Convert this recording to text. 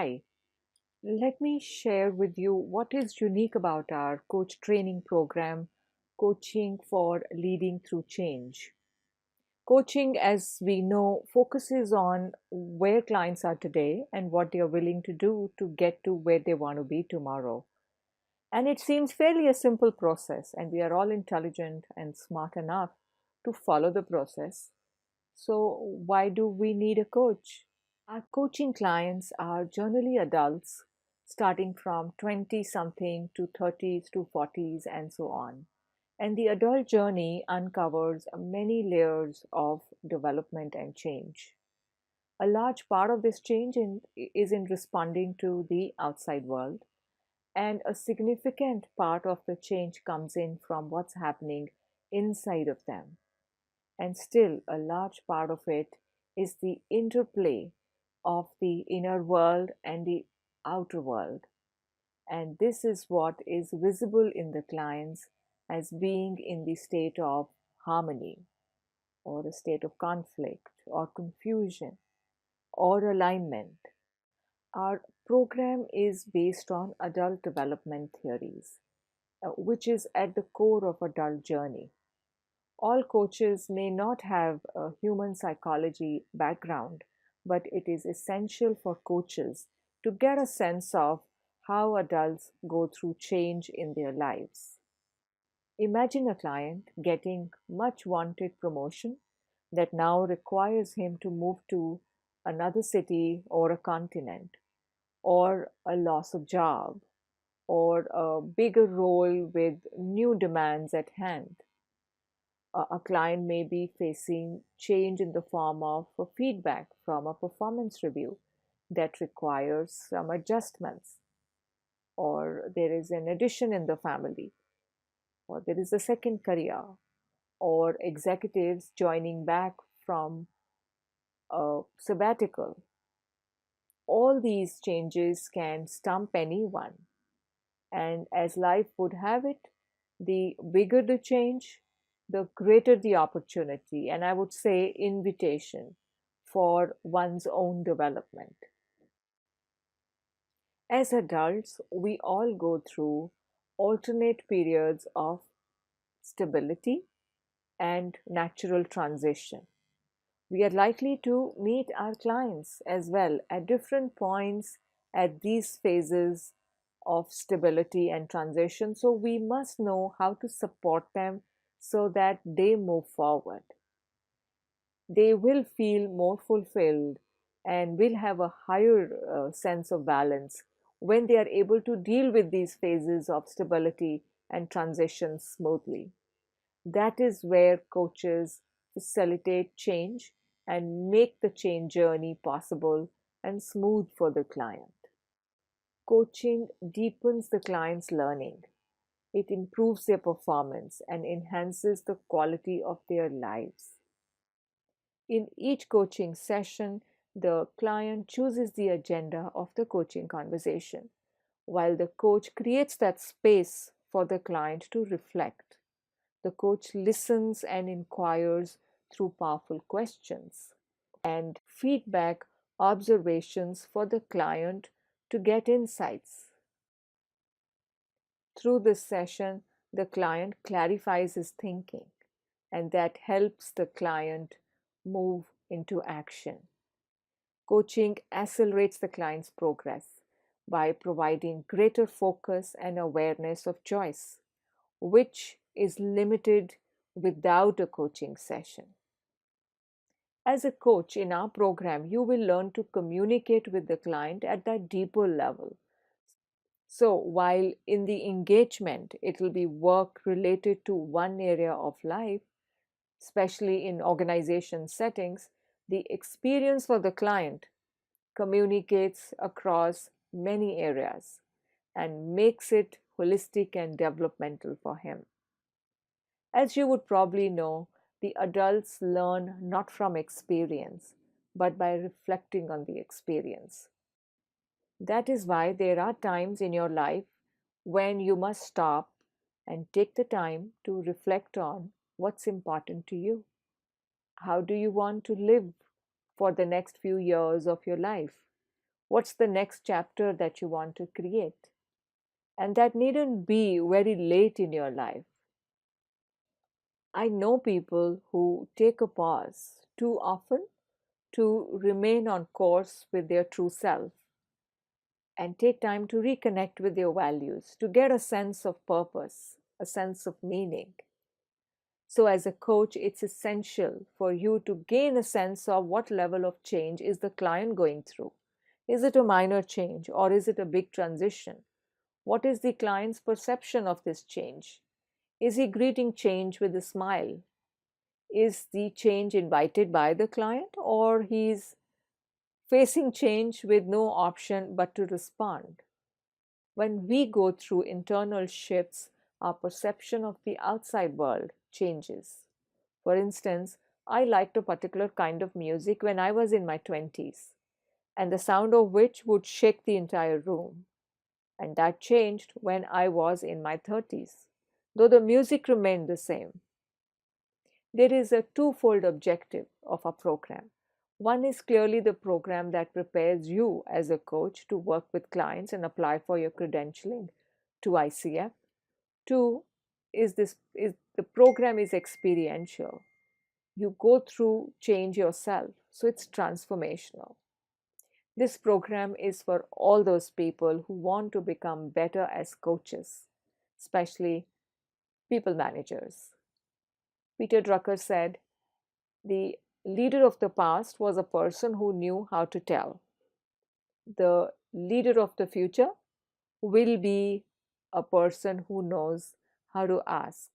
Hi, let me share with you what is unique about our coach training program, Coaching for Leading Through Change. Coaching, as we know, focuses on where clients are today and what they are willing to do to get to where they want to be tomorrow. And it seems fairly a simple process, and we are all intelligent and smart enough to follow the process. So, why do we need a coach? Our coaching clients are generally adults starting from 20 something to 30s to 40s and so on. And the adult journey uncovers many layers of development and change. A large part of this is in responding to the outside world, and a significant part of the change comes in from what's happening inside of them. And still, a large part of it is the interplay of the inner world and the outer world. And this is what is visible in the clients as being in the state of harmony, or a state of conflict, or confusion, or alignment. Our program is based on adult development theories, which is at the core of adult journey. All coaches may not have a human psychology background, but it is essential for coaches to get a sense of how adults go through change in their lives. Imagine a client getting much wanted promotion that now requires him to move to another city or a continent, or a loss of job, or a bigger role with new demands at hand. A client may be facing change in the form of a feedback from a performance review that requires some adjustments, or there is an addition in the family, or there is a second career, or executives joining back from a sabbatical. All these changes can stump anyone, and as life would have it, the bigger the change, the greater the opportunity, and I would say invitation for one's own development. As adults, we all go through alternate periods of stability and natural transition. We are likely to meet our clients as well at different points at these phases of stability and transition. So we must know how to support them so that they move forward. They will feel more fulfilled and will have a higher sense of balance when they are able to deal with these phases of stability and transition smoothly. That is where coaches facilitate change and make the change journey possible and smooth for the client. Coaching deepens the client's learning. It improves their performance and enhances the quality of their lives. In each coaching session, the client chooses the agenda of the coaching conversation, while the coach creates that space for the client to reflect. The coach listens and inquires through powerful questions and feedback observations for the client to get insights. Through this session, the client clarifies his thinking, and that helps the client move into action. Coaching accelerates the client's progress by providing greater focus and awareness of choice, which is limited without a coaching session. As a coach in our program, you will learn to communicate with the client at that deeper level. So, while in the engagement, it will be work related to one area of life, especially in organization settings, the experience for the client communicates across many areas and makes it holistic and developmental for him. As you would probably know, the adults learn not from experience, but by reflecting on the experience. That is why there are times in your life when you must stop and take the time to reflect on what's important to you. How do you want to live for the next few years of your life? What's the next chapter that you want to create? And that needn't be very late in your life. I know people who take a pause too often to remain on course with their true self and take time to reconnect with their values, to get a sense of purpose, a sense of meaning. So, as a coach, it's essential for you to gain a sense of what level of change is the client going through. Is it a minor change or is it a big transition? What is the client's perception of this change? Is he greeting change with a smile? Is the change invited by the client, or he's facing change with no option but to respond? When we go through internal shifts, our perception of the outside world changes. For instance, I liked a particular kind of music when I was in my 20s, and the sound of which would shake the entire room. And that changed when I was in my 30s, though the music remained the same. There is a twofold objective of a program. One is clearly the program that prepares you as a coach to work with clients and apply for your credentialing to ICF. Two is the program is experiential. You go through change yourself, so it's transformational. This program is for all those people who want to become better as coaches, especially people managers. Peter Drucker said, the leader of the past was a person who knew how to tell. The leader of the future will be a person who knows how to ask.